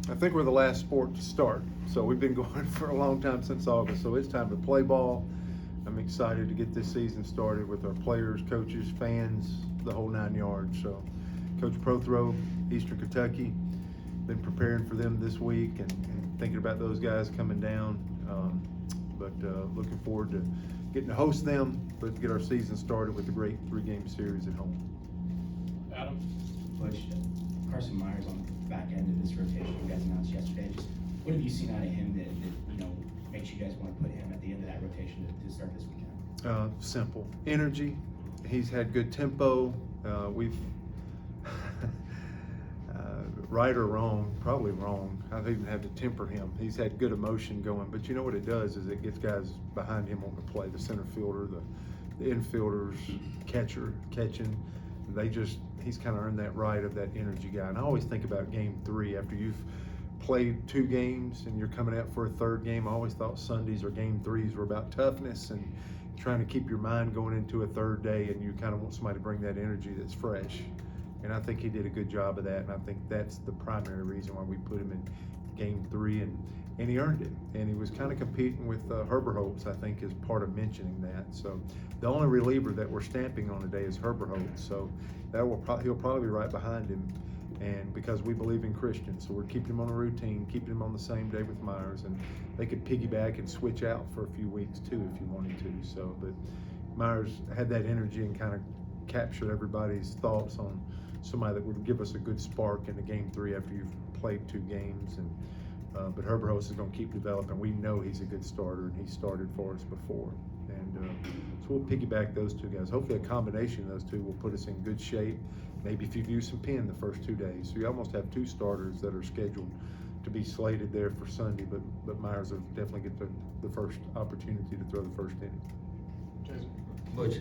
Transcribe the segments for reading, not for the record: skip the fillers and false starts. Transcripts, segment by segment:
I think we're the last sport to start. So we've been going for a long time, since August. So it's time to play ball. I'm excited to get this season started with our players, coaches, fans, the whole 9 yards. So Coach Prothrow, Eastern Kentucky, been preparing for them this week and thinking about those guys coming down. But looking forward to getting to host them, but to get our season started with a great 3-game series at home. Adam? Butch, Carson Myers on the back end of this rotation you guys announced yesterday. Just what have you seen out of him that makes you guys want to put him at the end of that rotation to start this weekend? Simple energy. He's had good tempo. We've right or wrong, probably wrong. I've even had to temper him. He's had good emotion going, but you know what it does is it gets guys behind him wanting to play. The center fielder, the infielders, catching. He's kind of earned that right of that energy guy. And I always think about game 3 after you've played 2 games and you're coming out for a 3rd game. I always thought Sundays or game 3s were about toughness and trying to keep your mind going into a 3rd day, and you kind of want somebody to bring that energy that's fresh. And I think he did a good job of that, and I think that's the primary reason why we put him in game 3, and he earned it. And he was kind of competing with Herbert Holtz, I think, is part of mentioning that. So the only reliever that we're stamping on today is Herbert Holtz. So he'll probably be right behind him, and because we believe in Christian, so we're keeping him on a routine, keeping him on the same day with Myers, and they could piggyback and switch out for a few weeks too if you wanted to. So, but Myers had that energy and kind of captured everybody's thoughts on somebody that would give us a good spark in the game 3 after you've played 2 games. And but Herbert Holtz is going to keep developing. We know he's a good starter, and he started for us before. And so we'll piggyback those 2 guys. Hopefully a combination of those 2 will put us in good shape. Maybe if you've used some pin the first 2 days. So you almost have 2 starters that are scheduled to be slated there for Sunday, but Myers will definitely get the first opportunity to throw the first inning. Jason? Butch,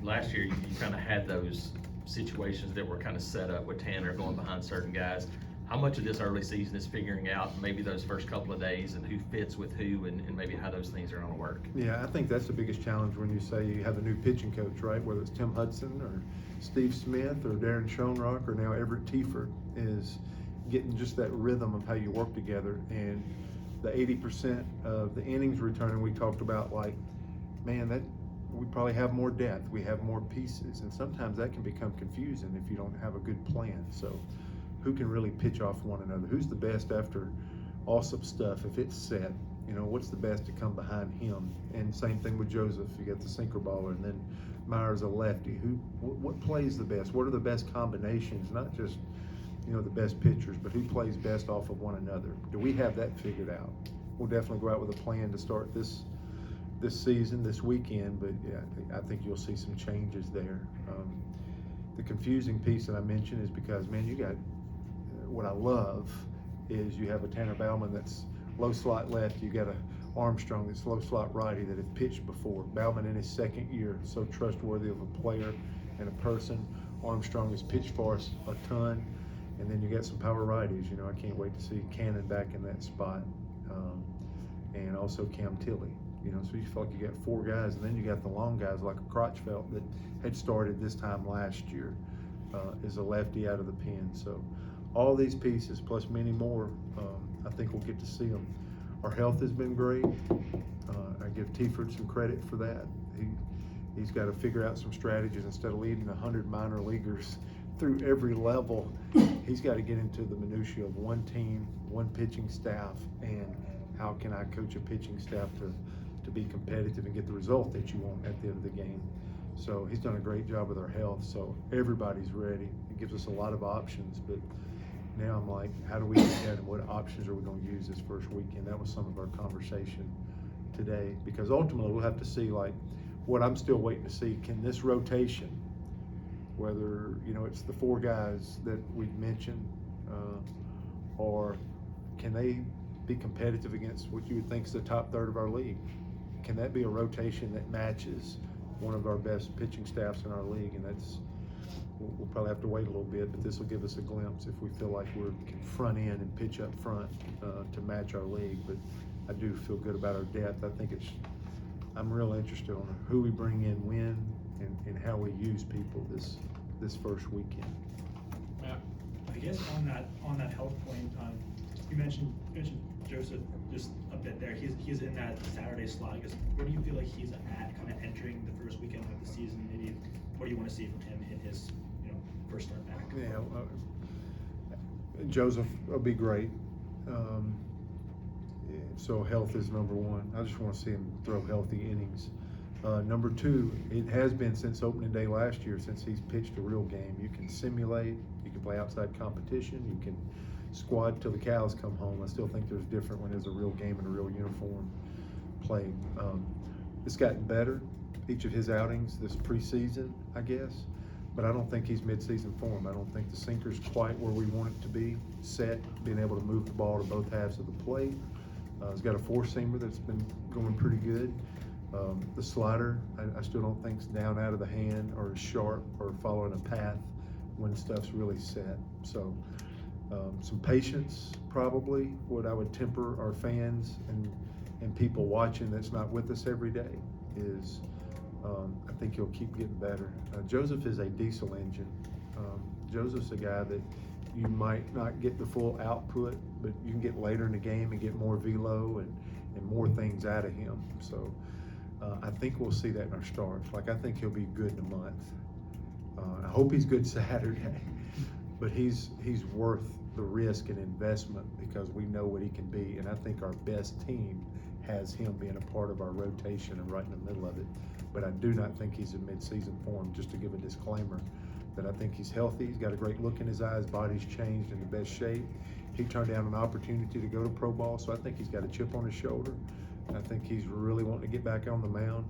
last year you kind of had those situations that were kind of set up with Tanner going behind certain guys. How much of this early season is figuring out maybe those first couple of days and who fits with who and maybe how those things are going to work? Yeah, I think that's the biggest challenge when you say you have a new pitching coach, right? Whether it's Tim Hudson or Steve Smith or Darren Schoenrock or now Everett Tiefert, is getting just that rhythm of how you work together. And the 80% of the innings returning, we talked about, like, man, that we probably have more depth, we have more pieces, and sometimes that can become confusing if you don't have a good plan. So who can really pitch off one another? Who's the best after Alsop stuff? If it's set, what's the best to come behind him? And same thing with Joseph. You got the sinker baller, and then Myers a lefty. What plays the best? What are the best combinations? Not just the best pitchers, but who plays best off of one another? Do we have that figured out? We'll definitely go out with a plan to start this season, this weekend, but yeah, I think you'll see some changes there. The confusing piece that I mentioned is because, man, you got, what I love is you have a Tanner Bauman that's low slot left, you got a Armstrong that's low slot righty that have pitched before. Bauman in his 2nd year, so trustworthy of a player and a person. Armstrong has pitched for us a ton, and then you got some power righties. I can't wait to see Cannon back in that spot, and also Cam Tilley. So you feel like you got 4 guys, and then you got the long guys like a Crotchfeld that had started this time last year, is a lefty out of the pen. So all these pieces plus many more, I think we'll get to see them. Our health has been great. I give Tiefert some credit for that. He's got to figure out some strategies. Instead of leading 100 minor leaguers through every level, he's got to get into the minutia of one team, one pitching staff, and how can I coach a pitching staff to be competitive and get the result that you want at the end of the game. So he's done a great job with our health. So everybody's ready. It gives us a lot of options, but now I'm like, how do we get that, and what options are we going to use this first weekend? That was some of our conversation today, because ultimately we'll have to see, like, what I'm still waiting to see, can this rotation, whether it's the 4 guys that we've mentioned, or can they be competitive against what you would think is the top third of our league? Can that be a rotation that matches one of our best pitching staffs in our league? And we'll probably have to wait a little bit, but this will give us a glimpse if we feel like we can front end and pitch up front to match our league. But I do feel good about our depth. I think I'm real interested on who we bring in when and how we use people this first weekend. Yeah. I guess on that health point, you mentioned Joseph just a bit there. He's in that Saturday slot. I guess where do you feel like he's at, kind of entering the first weekend of the season? Maybe what do you want to see from him in his first start back? Yeah, Joseph will be great. So health is number one. I just want to see him throw healthy innings. Number two, it has been since opening day last year since he's pitched a real game. You can simulate, you can play outside competition, you can squad till the cows come home. I still think there's different when there's a real game and a real uniform played. It's gotten better each of his outings this preseason, I guess, but I don't think he's mid-season form. I don't think the sinker's quite where we want it to be, set, being able to move the ball to both halves of the plate. He's got a four-seamer that's been going pretty good. The slider, I still don't think's down out of the hand or is sharp or following a path when stuff's really set. So some patience, probably, what I would temper our fans and people watching that's not with us every day is I think he'll keep getting better. Joseph is a diesel engine. Joseph's a guy that you might not get the full output, but you can get later in the game and get more velo and more things out of him. So I think we'll see that in our starts. Like, I think he'll be good in a month. I hope he's good Saturday, but he's worth the risk and investment because we know what he can be, and I think our best team has him being a part of our rotation and right in the middle of it. But I do not think he's in mid-season form, just to give a disclaimer, that I think he's healthy, he's got a great look in his eyes, body's changed, in the best shape. He turned down an opportunity to go to pro ball, so I think he's got a chip on his shoulder. I think he's really wanting to get back on the mound,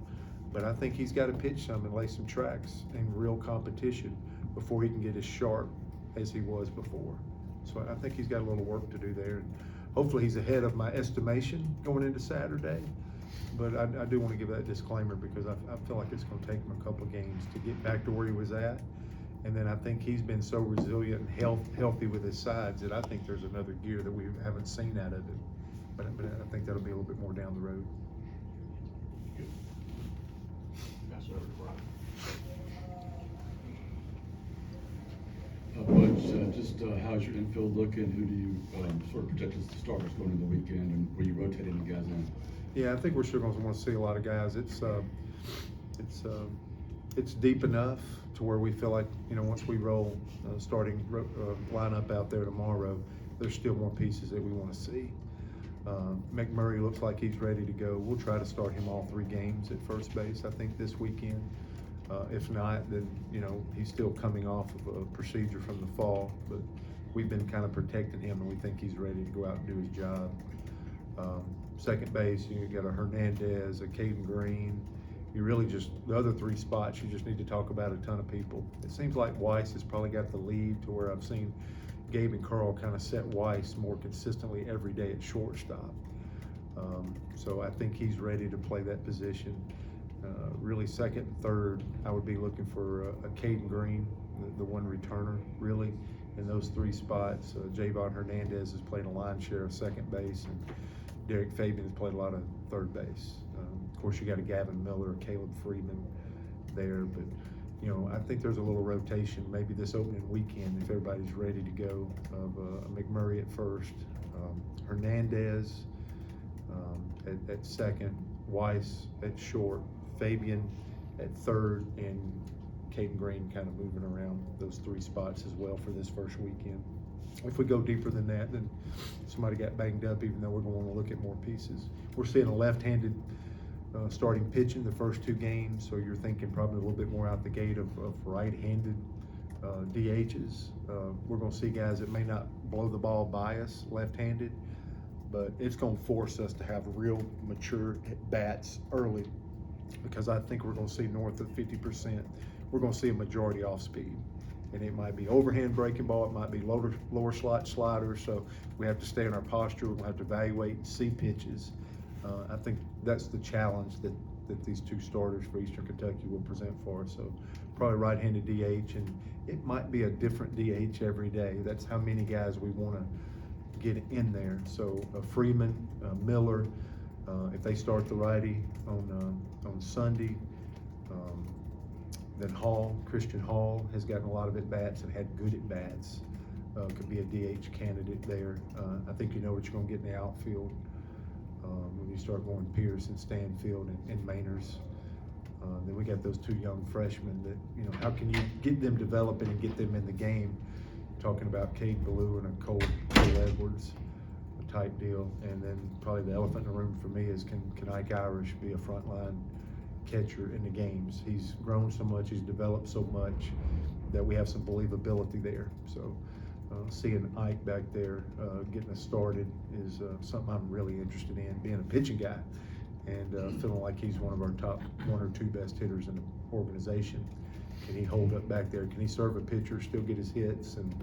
but I think he's got to pitch some and lay some tracks in real competition before he can get as sharp as he was before. So I think he's got a little work to do there. And hopefully he's ahead of my estimation going into Saturday, but I do want to give that disclaimer because I feel like it's going to take him a couple of games to get back to where he was at. And then I think he's been so resilient and healthy with his sides that I think there's another gear that we haven't seen out of him. But I think that'll be a little bit more down the road. Pass it over to Brian. Butch, how's your infield looking? Who do you sort of project as the starters going into the weekend, and were you rotating the guys in? Yeah, I think we're sure going to want to see a lot of guys. It's deep enough to where we feel like, once we roll starting lineup out there tomorrow, there's still more pieces that we want to see. McMurray looks like he's ready to go. We'll try to start him all 3 games at first base, I think, this weekend. If not, then, he's still coming off of a procedure from the fall, but we've been kind of protecting him, and we think he's ready to go out and do his job. Second base, you got a Hernandez, a Caden Green. You really just, the other 3 spots, you just need to talk about a ton of people. It seems like Weiss has probably got the lead to where I've seen Gabe and Carl kind of set Weiss more consistently every day at shortstop. So I think he's ready to play that position. Really second and third, I would be looking for a Caden Green, the one returner, really, in those 3 spots. Javon Hernandez has played a line share of second base, and Derek Fabian has played a lot of third base. Of course, you got a Gavin Miller, Caleb Freeman there, but I think there's a little rotation maybe this opening weekend if everybody's ready to go, of McMurray at first, Hernandez at second, Weiss at short, Fabian at third, and Caden Green kind of moving around those 3 spots as well for this first weekend. If we go deeper than that, then somebody got banged up, even though we're going to want to look at more pieces. We're seeing a left-handed starting pitching the first 2 games, so you're thinking probably a little bit more out the gate of right-handed DHs. We're going to see guys that may not blow the ball by us left-handed, but it's going to force us to have real mature bats early, because I think we're going to see north of 50%. We're going to see a majority off speed, and it might be overhand breaking ball, it might be lower slot sliders, so we have to stay in our posture, we'll have to evaluate and see pitches. I think that's the challenge that these 2 starters for Eastern Kentucky will present for us. So probably right-handed DH, and it might be a different DH every day. That's how many guys we want to get in there. So Freeman, Miller, if they start the righty on Sunday, then Christian Hall has gotten a lot of at-bats and had good at-bats. could be a DH candidate there. I think you know what you're gonna get in the outfield when you start going Pierce and Stanfield and Mainers. Then we got those two young freshmen that, you know, how can you get them developing and get them in the game? Talking about Cade Ballou and a Cole Edwards type deal. And then probably the elephant in the room for me is can Ike Irish be a frontline catcher in the games? He's grown so much, he's developed so much that we have some believability there. So seeing Ike back there getting us started is something I'm really interested in, being a pitching guy and feeling like he's one of our top 1 or 2 best hitters in the organization. Can he hold up back there? Can he serve a pitcher, still get his hits, and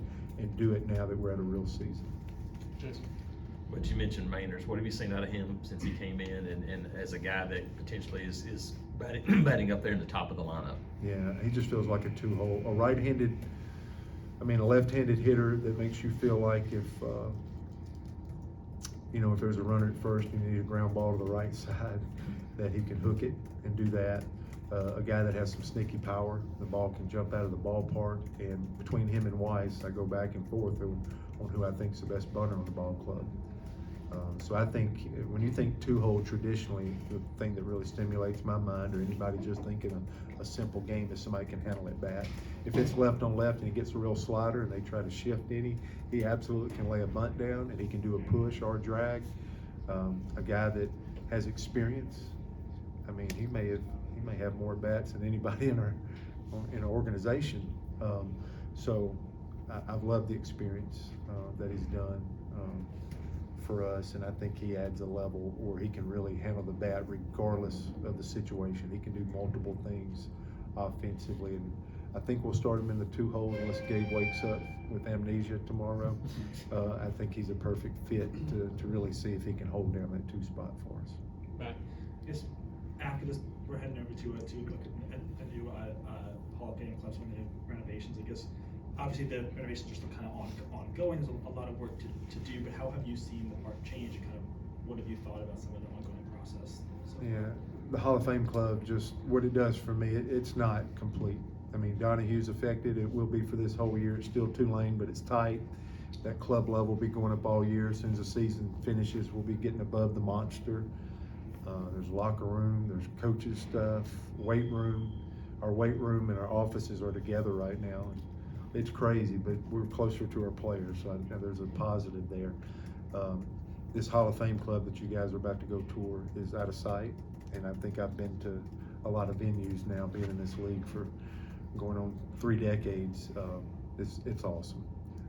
do it now that we're at a real season? Jason. But you mentioned Mainers. What have you seen out of him since he came in and as a guy that potentially is batting up there in the top of the lineup? Yeah, he just feels like a two-hole, a left-handed hitter that makes you feel like if if there's a runner at first and you need a ground ball to the right side, that he can hook it and do that. A guy that has some sneaky power. The ball can jump out of the ballpark, and between him and Weiss, I go back and forth on who I think is the best bunter on the ball club. So I think when you think two-hole traditionally, the thing that really stimulates my mind, or anybody just thinking a simple game, is somebody can handle it back. If it's left on left and he gets a real slider and they try to shift he absolutely can lay a bunt down, and he can do a push or a drag. A guy that has experience. I mean, he may have more bats than anybody in our organization. So I've loved the experience that he's done for us, and I think he adds a level where he can really handle the bat regardless of the situation. He can do multiple things offensively, and I think we'll start him in the two-hole unless Gabe wakes up with amnesia tomorrow. I think he's a perfect fit to really see if he can hold down that 2 spot for us. Matt, I guess after this, we're heading over to look at a new Hall of Fame club, some of the renovations. I guess obviously the renovations are still kind of ongoing. There's a lot of work to do, but how have you seen the park change, and kind of what have you thought about some of the ongoing process? Yeah, the Hall of Fame club, just what it does for me, it's not complete. I mean, Donahue's affected. It will be for this whole year. It's still two-lane, but it's tight. That club level will be going up all year. As soon as the season finishes, we'll be getting above the monster. There's locker room, there's coaches stuff, weight room. Our weight room and our offices are together right now. It's crazy, but we're closer to our players, so there's a positive there. This Hall of Fame club that you guys are about to go tour is out of sight, and I think I've been to a lot of venues now, being in this league for going on 3 decades. It's awesome,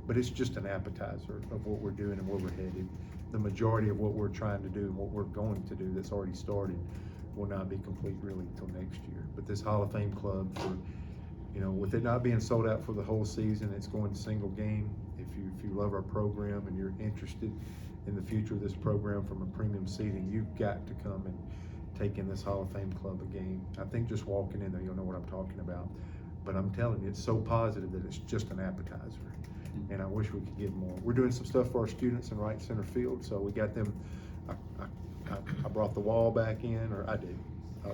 but it's just an appetizer of what we're doing and where we're headed. The majority of what we're trying to do and what we're going to do that's already started will not be complete really until next year. But this Hall of Fame club, with it not being sold out for the whole season, it's going single game. If you love our program and you're interested in the future of this program from a premium seating, you've got to come and take in this Hall of Fame club a game. I think just walking in there, you'll know what I'm talking about. But I'm telling you, it's so positive that it's just an appetizer. And I wish we could get more. We're doing some stuff for our students in right center field, so we got them. I brought the wall back in, or I did.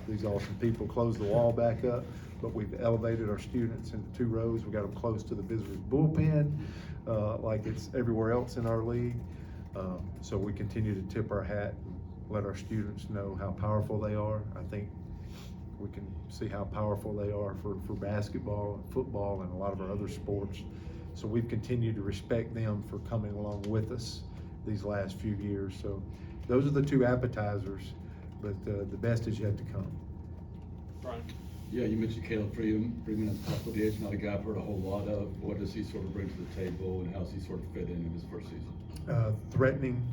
These awesome people closed the wall back up, but we've elevated our students into 2 rows. We got them close to the visitors' bullpen, like it's everywhere else in our league. So we continue to tip our hat and let our students know how powerful they are. I think we can see how powerful they are for basketball and football and a lot of our other sports. So we've continued to respect them for coming along with us these last few years. So those are the 2 appetizers, but the best is yet to come. Brian. Yeah, you mentioned Caleb Freeman as possible DH, not a guy I've heard a whole lot of. What does he sort of bring to the table, and how's he sort of fit in his first season? Threatening.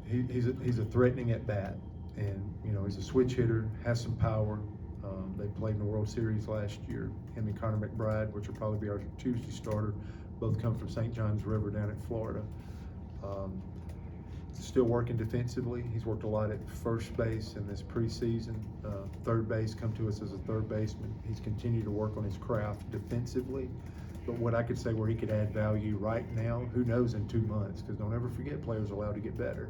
He's a threatening at bat, and he's a switch hitter, has some power. They played in the World Series last year. Him and Connor McBride, which will probably be our Tuesday starter, both come from St. John's River down at Florida. Still working defensively. He's worked a lot at first base in this preseason. Third base, come to us as a third baseman. He's continued to work on his craft defensively. But what I could say where he could add value right now, who knows in 2 months, because don't ever forget, players are allowed to get better.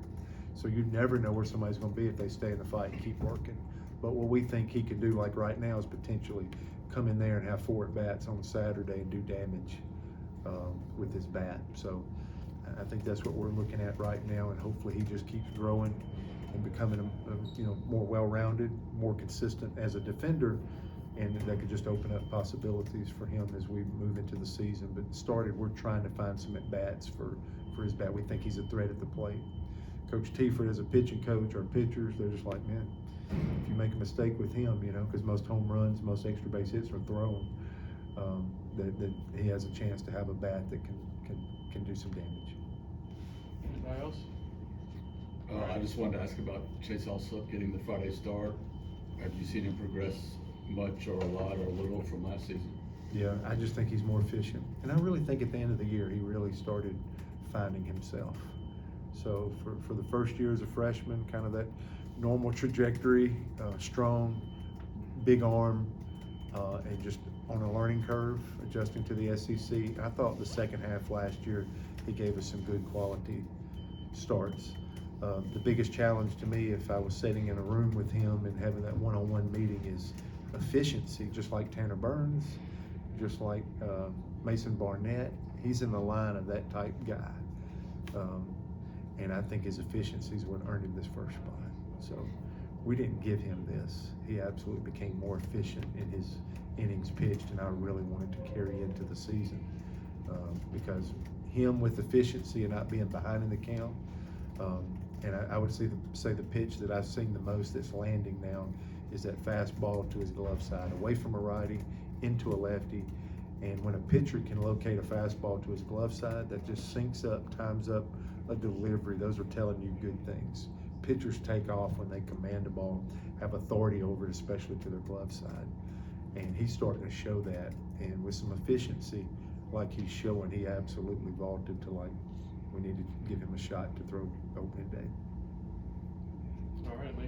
So you never know where somebody's going to be if they stay in the fight and keep working. But what we think he can do, like right now, is potentially come in there and have 4 at-bats on Saturday and do damage. with his bat. So I think that's what we're looking at right now, and hopefully he just keeps growing and becoming a more well-rounded, more consistent as a defender, and that could just open up possibilities for him as we move into the season. But we're trying to find some at-bats for his bat. We think he's a threat at the plate. Coach Tiefert, as a pitching coach, our pitchers, they're just like, man, if you make a mistake with him, because most home runs, most extra base hits are thrown, that he has a chance to have a bat that can do some damage. Anybody else? I just wanted to ask about Chase Alup getting the Friday start. Have you seen him progress much or a lot or a little from last season? Yeah, I just think he's more efficient. And I really think at the end of the year, he really started finding himself. So for the first year as a freshman, kind of that normal trajectory, strong, big arm, and just on a learning curve, adjusting to the SEC. I thought the second half last year, he gave us some good quality starts. The biggest challenge to me, if I was sitting in a room with him and having that one-on-one meeting, is efficiency, just like Tanner Burns, just like Mason Barnett. He's in the line of that type guy. And I think his efficiency is what earned him this first spot. So we didn't give him this. He absolutely became more efficient in his innings pitched, and I really wanted to carry into the season because him with efficiency and not being behind in the count, and I would say the pitch that I've seen the most that's landing now is that fastball to his glove side, away from a righty, into a lefty. And when a pitcher can locate a fastball to his glove side, that just syncs up, times up a delivery. Those are telling you good things. Pitchers take off when they command the ball, have authority over it, especially to their glove side. And he's starting to show that. And with some efficiency, like he's showing, he absolutely vaulted to, like, we need to give him a shot to throw opening day.